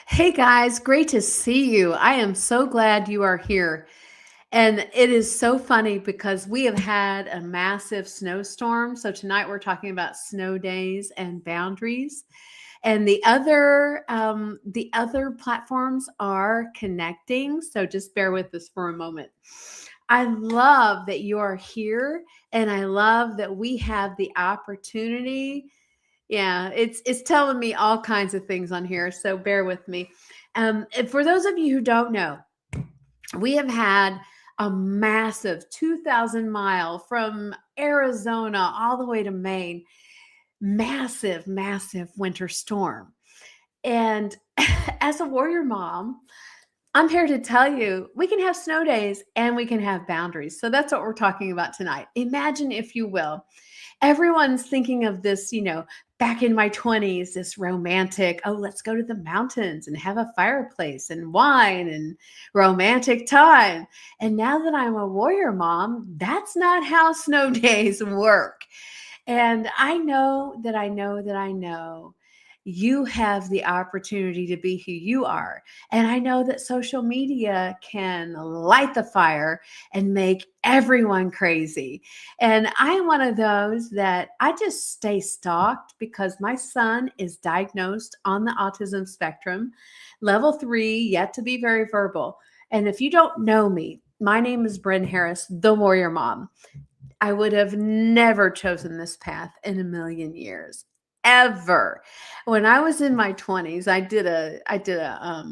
Hey guys, great to see you. I am so glad you are here. And it is so funny because we have had a massive snowstorm. So tonight we're talking about snow days and boundaries. And the other platforms are connecting. So just bear with us for a moment. I love that you are here, and I love that we have the opportunity. Yeah, it's telling me all kinds of things on here, so bear with me. And for those of you who don't know, we have had a massive 2,000 mile from Arizona all the way to Maine, massive winter storm. And as a warrior mom, I'm here to tell you we can have snow days and we can have boundaries. So that's what we're talking about tonight. Imagine, if you will, everyone's thinking of this, back in my 20s, this romantic, oh, let's go to the mountains and have a fireplace and wine and romantic time. And now that I'm a warrior mom, that's not how snow days work. And I know you have the opportunity to be who you are. And I know that social media can light the fire and make everyone crazy. And I'm one of those that I just stay stalked because my son is diagnosed on the autism spectrum, level 3, yet to be very verbal. And if you don't know me, my name is Bren Harris, the warrior mom. I would have never chosen this path in a million years, ever. When I was in my 20s, I did a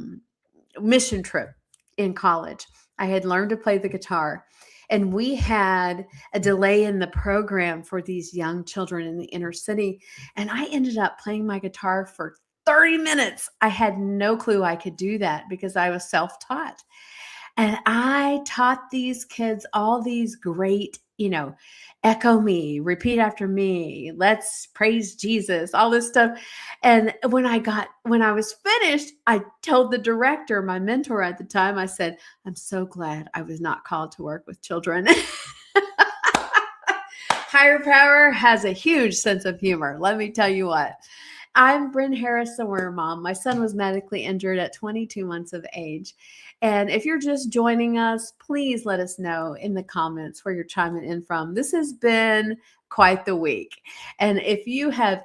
mission trip in college. I had learned to play the guitar, and we had a delay in the program for these young children in the inner city, and I ended up playing my guitar for 30 minutes. I had no clue I could do that because I was self-taught. And I taught these kids all these great, echo me, repeat after me, let's praise Jesus, all this stuff. And when I was finished, I told the director, my mentor at the time, I said, I'm so glad I was not called to work with children. Higher power has a huge sense of humor. Let me tell you what. I'm Bryn Harris, the Worm Mom. My son was medically injured at 22 months of age. And if you're just joining us, please let us know in the comments where you're chiming in from. This has been quite the week. And if you have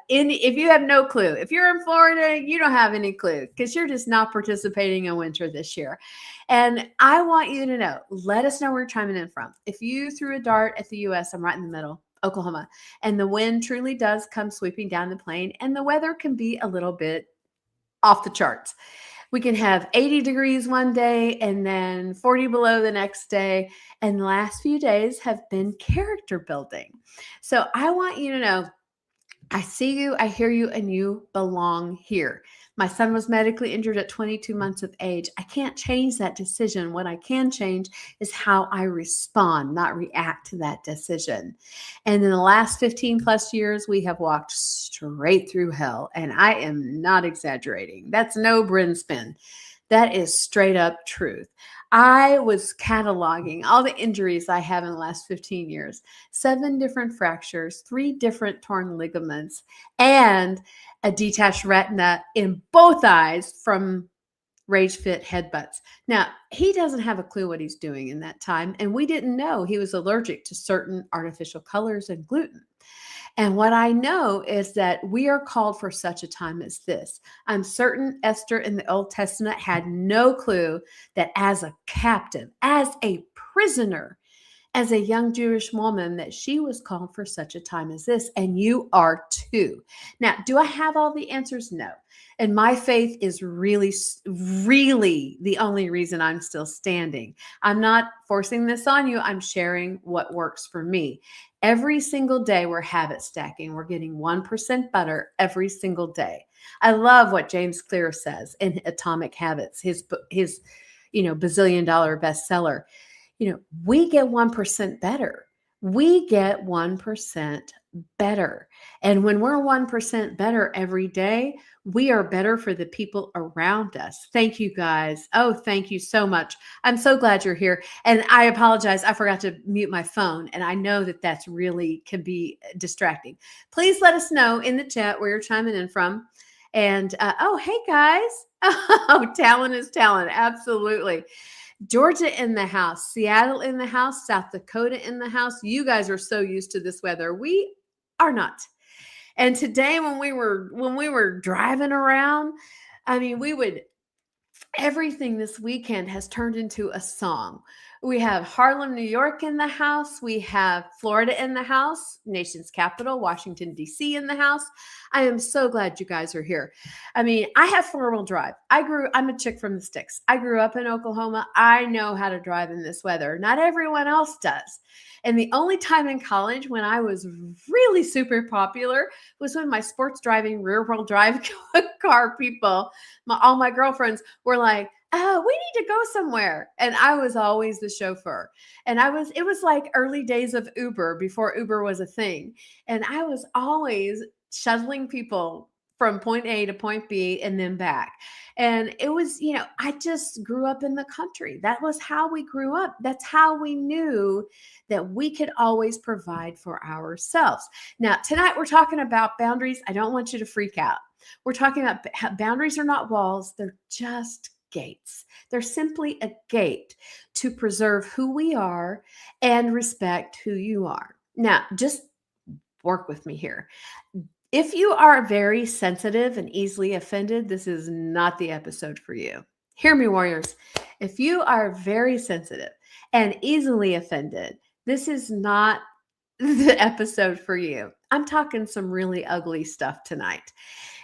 no clue, if you're in Florida, you don't have any clue because you're just not participating in winter this year. And I want you to know, let us know where you're chiming in from. If you threw a dart at the US, I'm right in the middle. Oklahoma. And the wind truly does come sweeping down the plain, and the weather can be a little bit off the charts. We can have 80 degrees one day and then 40 below the next day. And the last few days have been character building. So I want you to know I see you, I hear you, and you belong here. My son was medically injured at 22 months of age. I can't change that decision. What I can change is how I respond, not react to that decision. And in the last 15 plus years, we have walked straight through hell. And I am not exaggerating. That's no Brin spin. That is straight up truth. I was cataloging all the injuries I have in the last 15 years, 7 different fractures, 3 different torn ligaments, and a detached retina in both eyes from rage fit headbutts. Now, he doesn't have a clue what he's doing in that time, and we didn't know he was allergic to certain artificial colors and gluten. And what I know is that we are called for such a time as this. I'm certain Esther in the Old Testament had no clue that as a captive, as a prisoner, as a young Jewish woman, that she was called for such a time as this, and you are too. Now, do I have all the answers? No. And my faith is really the only reason I'm still standing. I'm not forcing this on you. I'm sharing what works for me. Every single day, we're habit stacking. We're getting 1% better every single day. I love what James Clear says in Atomic Habits, his bazillion-dollar bestseller. We get 1% better. We get 1% better. And when we're 1% better every day, we are better for the people around us. Thank you guys. Oh, thank you so much. I'm so glad you're here. And I apologize. I forgot to mute my phone. And I know that that's really can be distracting. Please let us know in the chat where you're chiming in from. And oh, hey guys. Oh, talent is talent. Absolutely. Georgia in the house, Seattle in the house, South Dakota in the house. You guys are so used to this weather. We are not. And today when we were driving around, I mean, we would everything this weekend has turned into a song. We have Harlem, New York in the house. We have Florida in the house, nation's capital, Washington, D.C. in the house. I am so glad you guys are here. I mean, I have 4-wheel drive. I'm a chick from the sticks. I grew up in Oklahoma. I know how to drive in this weather. Not everyone else does. And the only time in college when I was really super popular was when my sports driving rear wheel drive car people, all my girlfriends were like, oh, we need to go somewhere. And I was always the chauffeur. And it was like early days of Uber before Uber was a thing. And I was always shuttling people from point A to point B and then back. And it was, I just grew up in the country. That was how we grew up. That's how we knew that we could always provide for ourselves. Now, tonight we're talking about boundaries. I don't want you to freak out. We're talking about boundaries are not walls. They're just gates. They're simply a gate to preserve who we are and respect who you are. Now, just work with me here. If you are very sensitive and easily offended, this is not the episode for you. Hear me, warriors. If you are very sensitive and easily offended, this is not the episode for you. I'm talking some really ugly stuff tonight.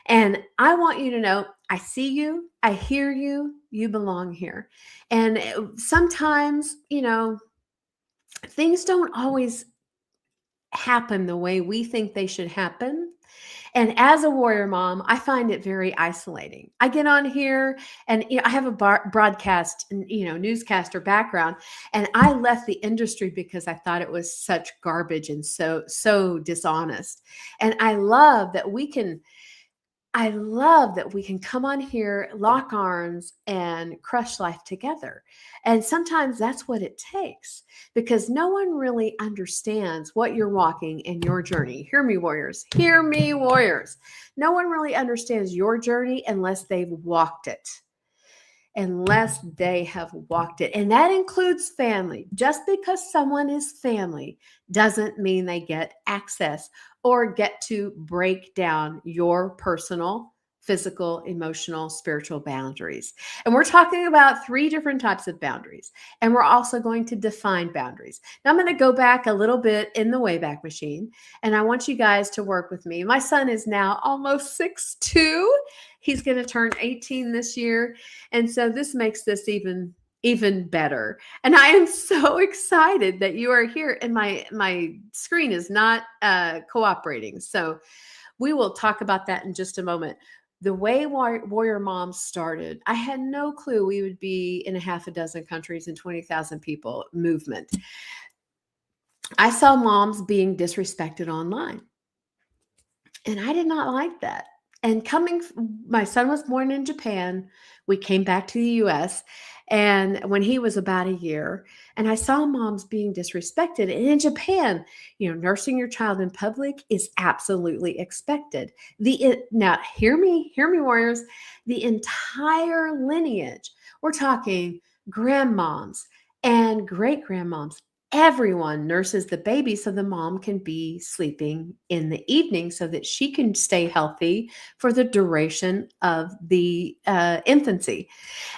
And I want you to know, I see you, I hear you, you belong here. And sometimes, things don't always happen the way we think they should happen. And as a warrior mom, I find it very isolating. I get on here and I have a broadcast, newscaster background, and I left the industry because I thought it was such garbage and so dishonest. And I love that we can come on here, lock arms, and crush life together. And sometimes that's what it takes because no one really understands what you're walking in your journey. Hear me, warriors. Hear me, warriors. No one really understands your journey unless they've walked it. Unless they have walked it. And that includes family. Just because someone is family doesn't mean they get access or get to break down your personal, physical, emotional, spiritual boundaries. And we're talking about 3 different types of boundaries. And we're also going to define boundaries. Now I'm going to go back a little bit in the Wayback Machine, and I want you guys to work with me. My son is now almost 6'2". He's going to turn 18 this year. And so this makes this even better. And I am so excited that you are here, and my screen is not cooperating. So we will talk about that in just a moment. The way Warrior Moms started, I had no clue we would be in a half a dozen countries and 20,000 people movement. I saw moms being disrespected online, and I did not like that. And my son was born in Japan. We came back to the US, and when he was about a year, and I saw moms being disrespected. And in Japan, nursing your child in public is absolutely expected. Now, hear me, warriors. The entire lineage, we're talking grandmoms and great grandmoms. Everyone nurses the baby so the mom can be sleeping in the evening so that she can stay healthy for the duration of the infancy.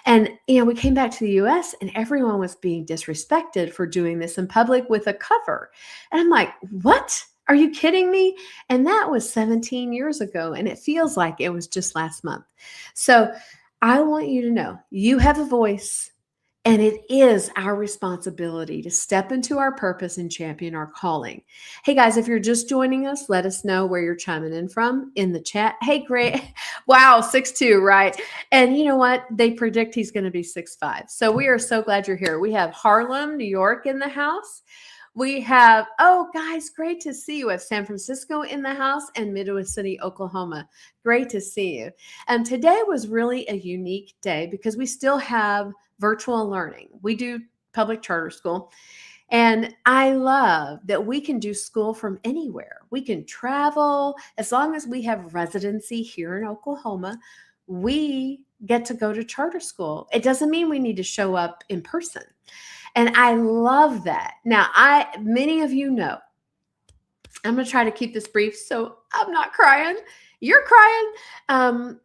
And, we came back to the US and everyone was being disrespected for doing this in public with a cover. And I'm like, what? Are you kidding me? And that was 17 years ago. And it feels like it was just last month. So I want you to know you have a voice. And it is our responsibility to step into our purpose and champion our calling. Hey guys, if you're just joining us, let us know where you're chiming in from in the chat. Hey, great. Wow, 6'2", right? And you know what? They predict he's going to be 6'5". So we are so glad you're here. We have Harlem, New York in the house. We have, guys, great to see you. We have San Francisco in the house and Midwest City, Oklahoma. Great to see you. And today was really a unique day because we still have virtual learning. We do public charter school. And I love that we can do school from anywhere. We can travel as long as we have residency here in Oklahoma. We get to go to charter school. It doesn't mean we need to show up in person. And I love that. Now, many of you know, I'm going to try to keep this brief so I'm not crying. You're crying.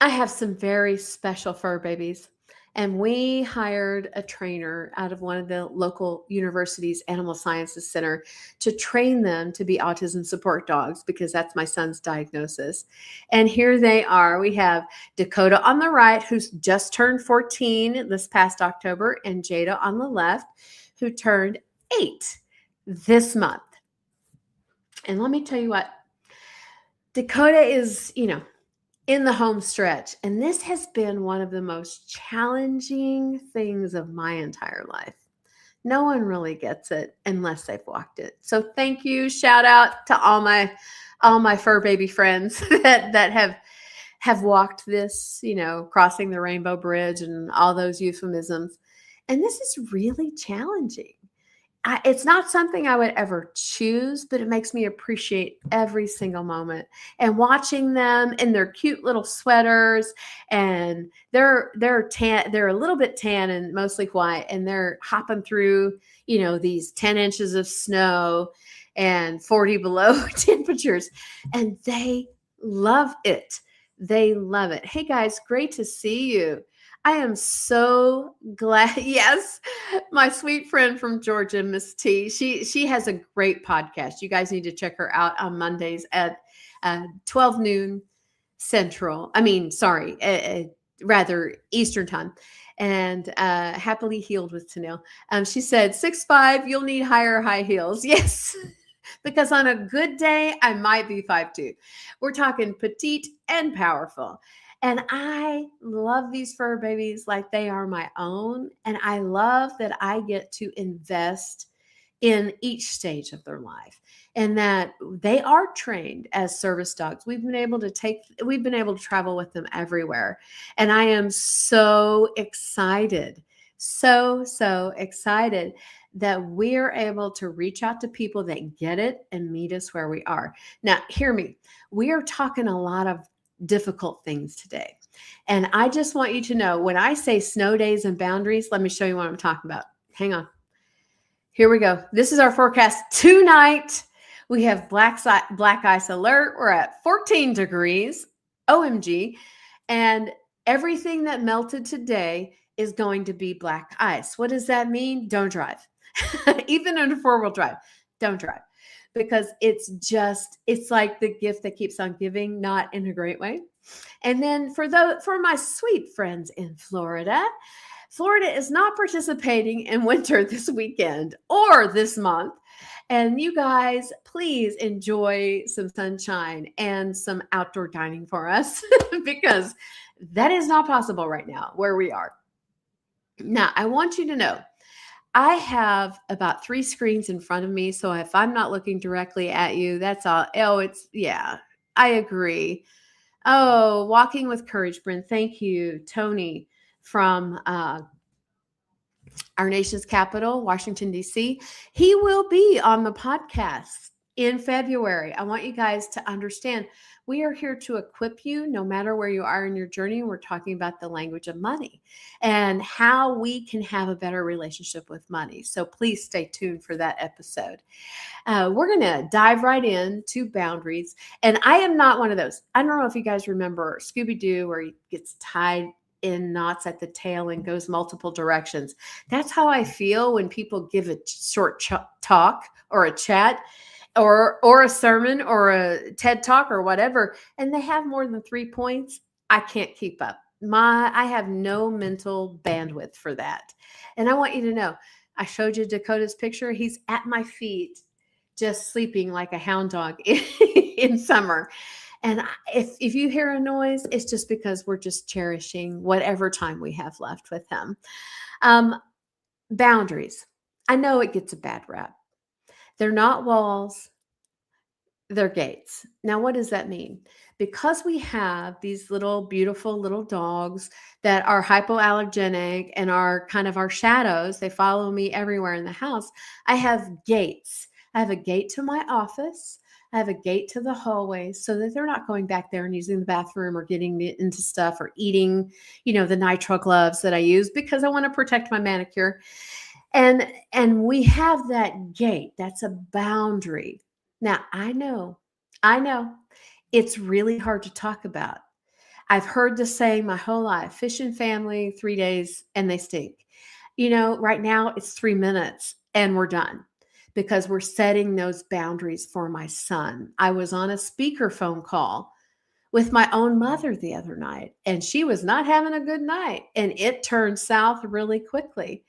I have some very special fur babies. And we hired a trainer out of one of the local universities' animal sciences center to train them to be autism support dogs because that's my son's diagnosis. And here they are. We have Dakota on the right, who's just turned 14 this past October, and Jada on the left, who turned 8 this month. And let me tell you what, Dakota is, in the home stretch. And this has been one of the most challenging things of my entire life. No one really gets it unless they've walked it. So thank you. Shout out to all my fur baby friends that have walked this, crossing the Rainbow Bridge and all those euphemisms. And this is really challenging. It's not something I would ever choose, but it makes me appreciate every single moment. And watching them in their cute little sweaters, and they're tan, they're a little bit tan and mostly white, and they're hopping through, these 10 inches of snow and 40 below temperatures, and they love it. They love it. Hey guys, great to see you. I am so glad. Yes, my sweet friend from Georgia, Miss T. She has a great podcast. You guys need to check her out on Mondays at 12 noon Central. Rather Eastern time. And Happily Healed with Tanil. She said 6'5", you'll need higher high heels. Yes. Because on a good day, I might be 5'2". We're talking petite and powerful. And I love these fur babies like they are my own. And I love that I get to invest in each stage of their life and that they are trained as service dogs. We've been able to travel with them everywhere. And I am so excited, so excited that we're able to reach out to people that get it and meet us where we are. Now, hear me. We are talking a lot of difficult things today. And I just want you to know, when I say snow days and boundaries, let me show you what I'm talking about. Hang on. Here we go. This is our forecast tonight. We have black ice alert. We're at 14 degrees. OMG. And everything that melted today is going to be black ice. What does that mean? Don't drive. Even in a four-wheel drive, don't drive. Because it's like the gift that keeps on giving, not in a great way. And then for my sweet friends in Florida is not participating in winter this weekend or this month. And you guys, please enjoy some sunshine and some outdoor dining for us because that is not possible right now where we are. Now, I want you to know, I have about 3 screens in front of me. So if I'm not looking directly at you, that's all. Oh, I agree. Oh, Walking with Courage, Bren. Thank you, Tony from our nation's capital, Washington, D.C. He will be on the podcast in February. I want you guys to understand we are here to equip you no matter where you are in your journey. We're talking about the language of money and how we can have a better relationship with money. So please stay tuned for that episode. We're going to dive right into boundaries. And I am not one of those. I don't know if you guys remember Scooby-Doo where he gets tied in knots at the tail and goes multiple directions. That's how I feel when people give a short talk or a chat or a sermon or a TED talk or whatever, and they have more than 3 points. I can't keep up. I have no mental bandwidth for that. And I want you to know, I showed you Dakota's picture. He's at my feet, just sleeping like a hound dog in summer. And if you hear a noise, it's just because we're just cherishing whatever time we have left with him. Boundaries. I know it gets a bad rap. They're not walls. They're gates. Now, what does that mean? Because we have these little beautiful little dogs that are hypoallergenic and are kind of our shadows, they follow me everywhere in the house. I have gates. I have a gate to my office. I have a gate to the hallways so that they're not going back there and using the bathroom or getting into stuff or eating, the nitrile gloves that I use because I want to protect my manicure. And we have that gate. That's a boundary. Now, I know it's really hard to talk about. I've heard the saying my whole life, fish and family, 3 days and they stink. Right now it's 3 minutes and we're done because we're setting those boundaries for my son. I was on a speakerphone call with my own mother the other night, and she was not having a good night, and it turned south really quickly.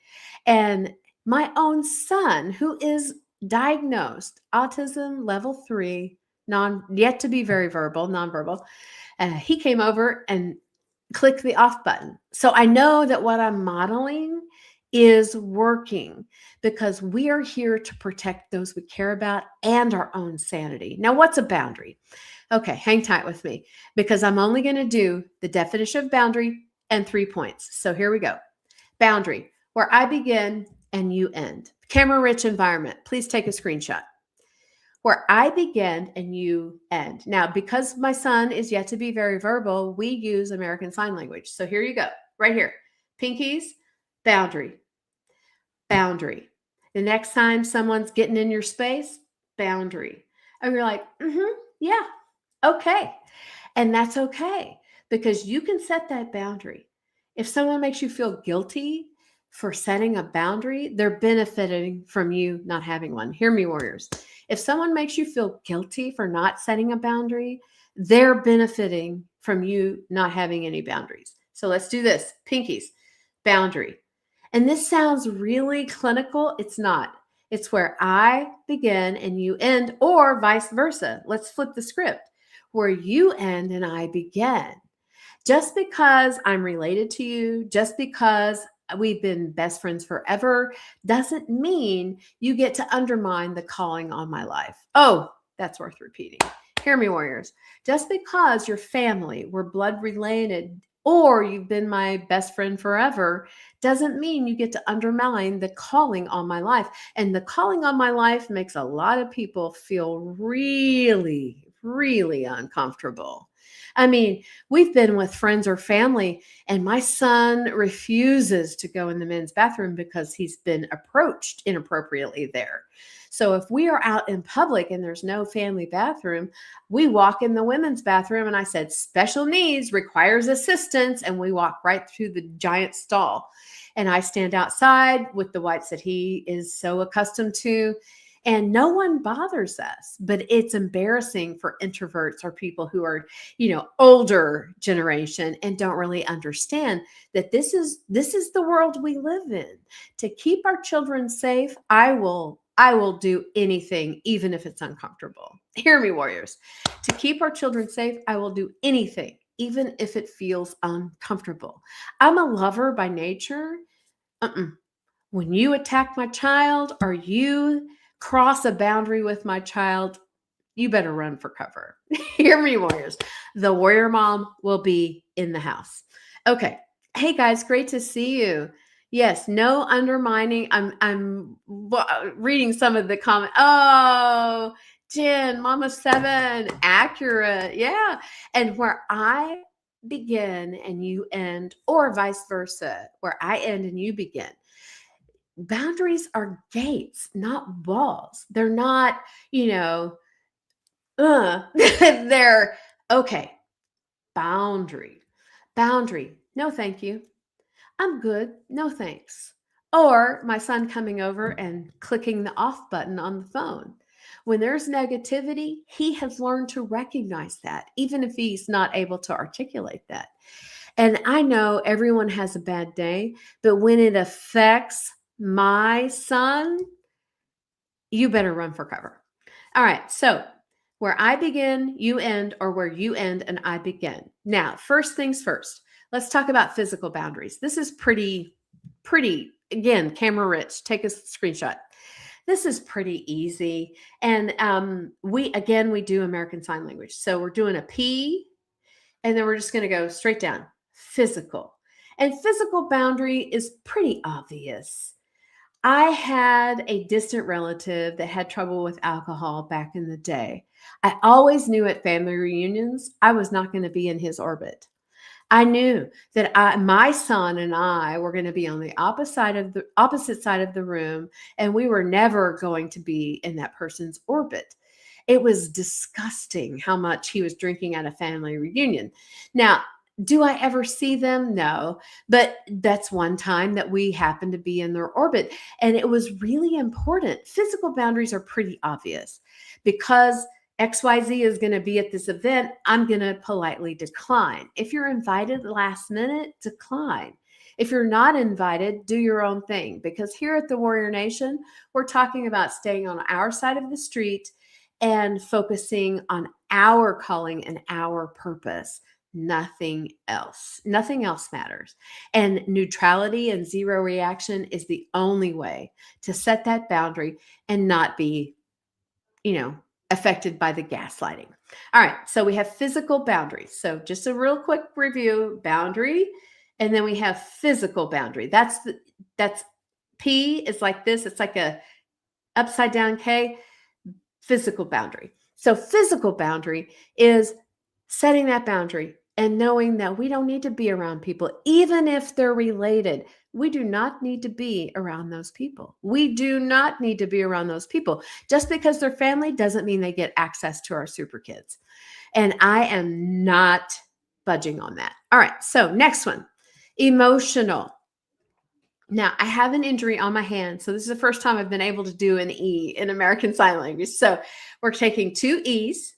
And my own son, who is diagnosed autism level 3, non yet to be very verbal, nonverbal, he came over and clicked the off button. So I know that what I'm modeling is working because we are here to protect those we care about and our own sanity. Now, what's a boundary? Okay, hang tight with me because I'm only going to do the definition of boundary and 3 points. So here we go. Boundary, where I begin and you end. Camera rich environment. Please take a screenshot. Where I begin and you end. Now, because my son is yet to be very verbal, we use American Sign Language. So here you go, right here. Pinkies, boundary, boundary. The next time someone's getting in your space, boundary. And you're like, yeah, okay. And that's okay because you can set that boundary. If someone makes you feel guilty for setting a boundary, they're benefiting from you not having one. Hear me, warriors. If someone makes you feel guilty for not setting a boundary, they're benefiting from you not having any boundaries. So let's do this. Pinkies, boundary. And this sounds really clinical. It's not. It's where I begin and you end, or vice versa. Let's flip the script. Where you end and I begin. Just because I'm related to you, just because we've been best friends forever, doesn't mean you get to undermine the calling on my life. Oh, that's worth repeating. Hear me, warriors. Just because you're family, we're blood related, or you've been my best friend forever, doesn't mean you get to undermine the calling on my life. And the calling on my life makes a lot of people feel really, really uncomfortable. I mean, we've been with friends or family, and my son refuses to go in the men's bathroom because he's been approached inappropriately there. So if we are out in public and there's no family bathroom, we walk in the women's bathroom, and I said, special needs requires assistance, and we walk right through the giant stall. And I stand outside with the whites that he is so accustomed to. And no one bothers us, but it's embarrassing for introverts or people who are, older generation and don't really understand that this is the world we live in. To keep our children safe, I will do anything, even if it's uncomfortable. Hear me, warriors. To keep our children safe, I will do anything, even if it feels uncomfortable. I'm a lover by nature. When you attack my child or you cross a boundary with my child, you better run for cover. Hear me, warriors. The warrior mom will be in the house. Okay. Hey guys, great to see you. Yes, no undermining. I'm reading some of the comments. Oh, Jen, Mama 7, accurate. Yeah. And where I begin and you end, or vice versa, where I end and you begin. Boundaries are gates, not walls. They're not, they're okay. Boundary. No, thank you. I'm good. No, thanks. Or my son coming over and clicking the off button on the phone. When there's negativity, he has learned to recognize that, even if he's not able to articulate that. And I know everyone has a bad day, but when it affects my son, you better run for cover. All right. So where I begin, you end, or where you end and I begin. Now, first things first, let's talk about physical boundaries. This is pretty, again, camera rich. Take a screenshot. This is pretty easy. And we do American Sign Language. So we're doing a P, and then we're just going to go straight down. Physical. And physical boundary is pretty obvious. I had a distant relative that had trouble with alcohol back in the day. I always knew at family reunions I was not going to be in his orbit. I knew that my son and I were going to be on the opposite side of the room, and we were never going to be in that person's orbit. It was disgusting how much he was drinking at a family reunion. Now, do I ever see them? No, but that's one time that we happened to be in their orbit, and it was really important. Physical boundaries are pretty obvious because XYZ is going to be at this event. I'm going to politely decline. If you're invited last minute, decline. If you're not invited, do your own thing, because here at the Warrior Nation, we're talking about staying on our side of the street and focusing on our calling and our purpose. Nothing else. Nothing else matters. And neutrality and zero reaction is the only way to set that boundary and not be, affected by the gaslighting. All right. So we have physical boundaries. So just a real quick review: boundary, and then we have physical boundary. That's P is like this. It's like a upside down K. Physical boundary. So physical boundary is setting that boundary and knowing that we don't need to be around people, even if they're related. We do not need to be around those people. We do not need to be around those people. Just because they're family doesn't mean they get access to our super kids. And I am not budging on that. All right. So next one, emotional. Now, I have an injury on my hand. So this is the first time I've been able to do an E in American Sign Language. So we're taking 2 E's.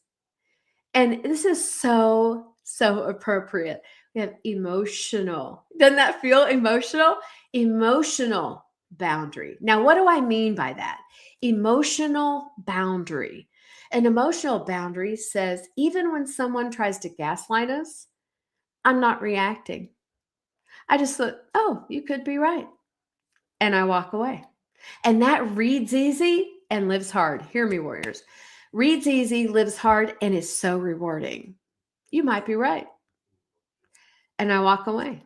And this is so appropriate. We have emotional. Doesn't that feel emotional? Emotional boundary. Now, what do I mean by that? Emotional boundary. An emotional boundary says, even when someone tries to gaslight us, I'm not reacting. I just thought, oh, you could be right. And I walk away. And that reads easy and lives hard. Hear me, warriors. Reads easy, lives hard, and is so rewarding. You might be right. And I walk away.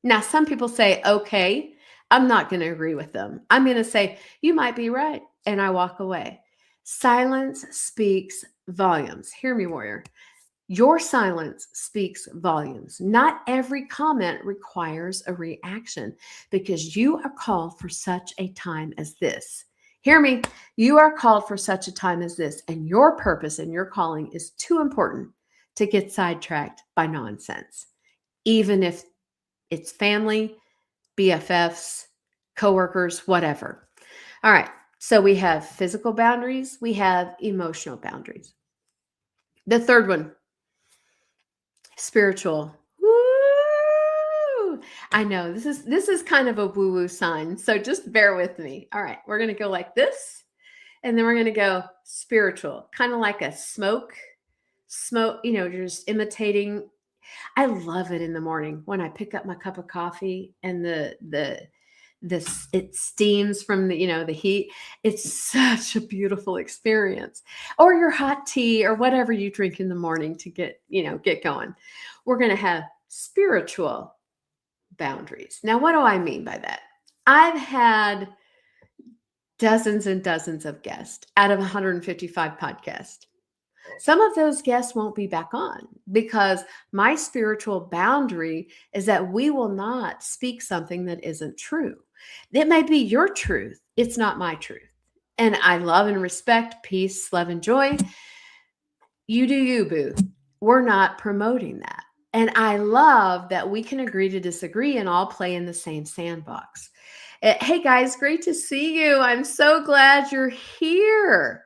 Now, some people say, okay, I'm not going to agree with them. I'm going to say, you might be right. And I walk away. Silence speaks volumes. Hear me, warrior. Your silence speaks volumes. Not every comment requires a reaction, because you are called for such a time as this. Hear me. You are called for such a time as this, and your purpose and your calling is too important to get sidetracked by nonsense, even if it's family, BFFs, coworkers, whatever. All right. So we have physical boundaries. We have emotional boundaries. The third one, spiritual. Woo! I know this is kind of a woo-woo sign, so just bear with me. All right, we're going to go like this, and then we're going to go spiritual, kind of like a smoke, you're just imitating. I love it in the morning when I pick up my cup of coffee and it steams from the heat. It's such a beautiful experience. Or your hot tea or whatever you drink in the morning to get going. We're going to have spiritual boundaries. Now, what do I mean by that? I've had dozens and dozens of guests out of 155 podcasts. Some of those guests won't be back on because my spiritual boundary is that we will not speak something that isn't true. It may be your truth. It's not my truth. And I love and respect, peace, love, and joy. You do you, boo. We're not promoting that. And I love that we can agree to disagree and all play in the same sandbox. Hey guys, great to see you. I'm so glad you're here.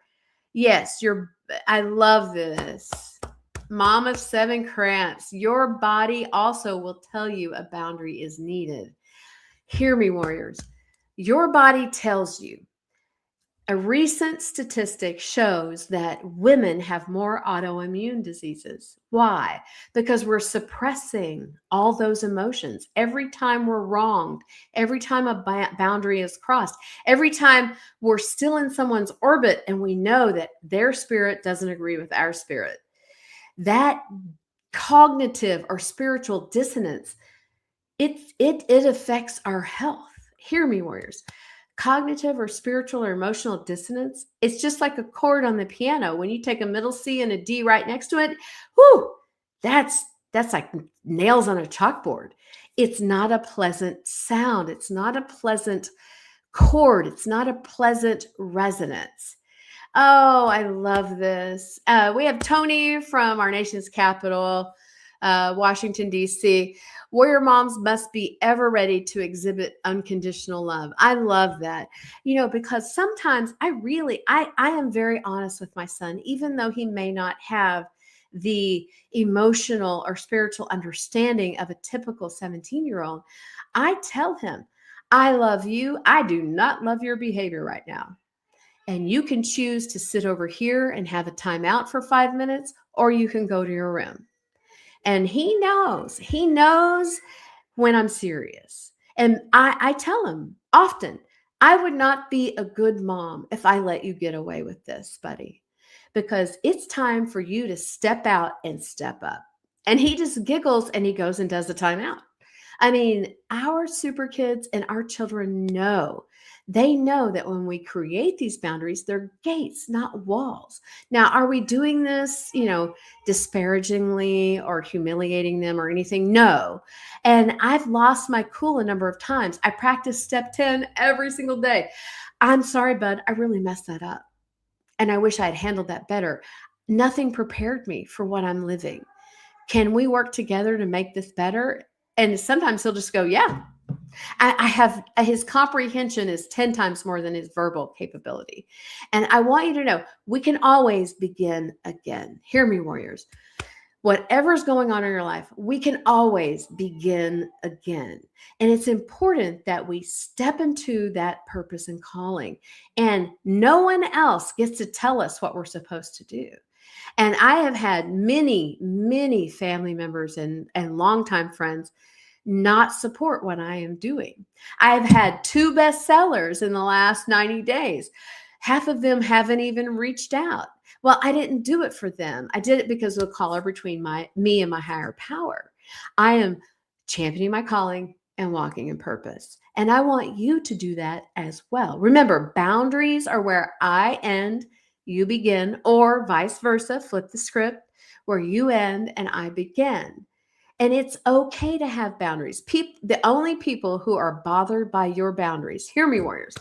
Yes, I love this. Mom of 7 cramps. Your body also will tell you a boundary is needed. Hear me, warriors. Your body tells you, A recent statistic shows that women have more autoimmune diseases. Why? Because we're suppressing all those emotions. Every time we're wronged, every time a boundary is crossed, every time we're still in someone's orbit and we know that their spirit doesn't agree with our spirit, that cognitive or spiritual dissonance, it affects our health. Hear me, warriors. Cognitive or spiritual or emotional dissonance, it's just like a chord on the piano. When you take a middle C and a D right next to it, whoo, that's like nails on a chalkboard. It's not a pleasant sound. It's not a pleasant chord. It's not a pleasant resonance. Oh, I love this. We have Tony from our nation's capital, Washington, D.C. Warrior moms must be ever ready to exhibit unconditional love. I love that, because sometimes I am very honest with my son, even though he may not have the emotional or spiritual understanding of a typical 17-year-old. I tell him, I love you. I do not love your behavior right now. And you can choose to sit over here and have a timeout for 5 minutes, or you can go to your room. And he knows when I'm serious. And I tell him often, I would not be a good mom if I let you get away with this, buddy, because it's time for you to step out and step up. And he just giggles and he goes and does the timeout. I mean, our super kids and our children know. They know that when we create these boundaries, they're gates, not walls. Now, are we doing this, disparagingly or humiliating them or anything? No. And I've lost my cool a number of times. I practice step 10 every single day. I'm sorry, bud. I really messed that up. And I wish I had handled that better. Nothing prepared me for what I'm living. Can we work together to make this better? And sometimes he'll just go, yeah. I have his comprehension is 10 times more than his verbal capability. And I want you to know we can always begin again. Hear me, warriors. Whatever's going on in your life, we can always begin again. And it's important that we step into that purpose and calling. And no one else gets to tell us what we're supposed to do. And I have had many, many family members and longtime friends not support what I am doing. I've had 2 bestsellers in the last 90 days. Half of them haven't even reached out. Well, I didn't do it for them. I did it because of a caller between me and my higher power. I am championing my calling and walking in purpose. And I want you to do that as well. Remember, boundaries are where I end, you begin, or vice versa. Flip the script where you end and I begin. And it's okay to have boundaries. The only people who are bothered by your boundaries, hear me, warriors,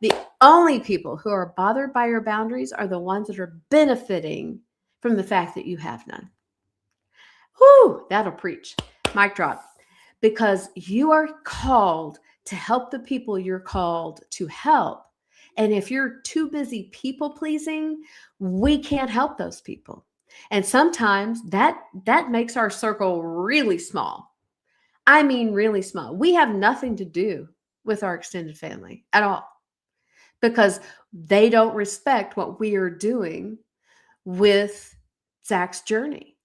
the only people who are bothered by your boundaries are the ones that are benefiting from the fact that you have none. Whoo, that'll preach. Mic drop. Because you are called to help the people you're called to help. And if you're too busy people pleasing, we can't help those people. And sometimes that makes our circle really small. I mean, really small. We have nothing to do with our extended family at all because they don't respect what we are doing with Zach's journey.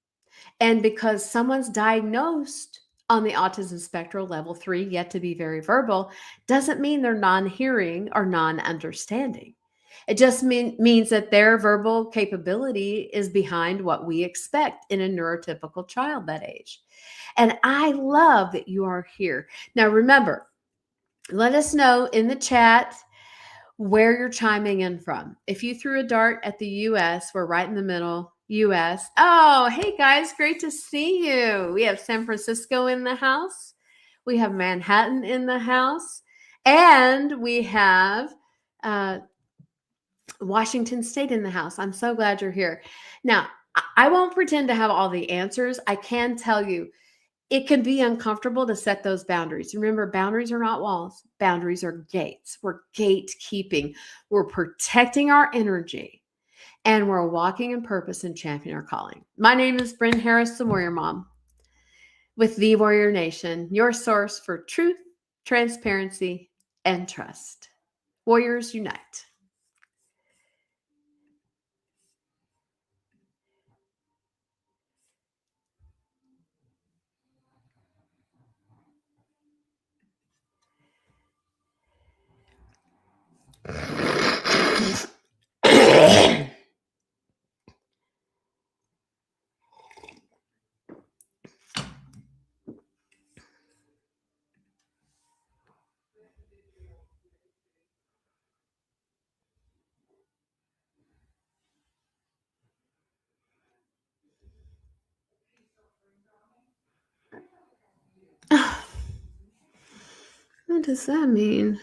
And because someone's diagnosed on the autism spectrum level 3, yet to be very verbal, doesn't mean they're non-hearing or non-understanding. It just means that their verbal capability is behind what we expect in a neurotypical child that age. And I love that you are here. Now, remember, let us know in the chat where you're chiming in from. If you threw a dart at the US, we're right in the middle. US. Oh, hey guys, great to see you. We have San Francisco in the house. We have Manhattan in the house. And we have Washington State in the house. I'm so glad you're here. Now, I won't pretend to have all the answers. I can tell you it can be uncomfortable to set those boundaries. Remember, boundaries are not walls. Boundaries are gates. We're gatekeeping. We're protecting our energy. And we're walking in purpose and championing our calling. My name is Bren Harris, the Warrior Mom, with the Warrior Nation, your source for truth, transparency, and trust. Warriors unite. does that mean?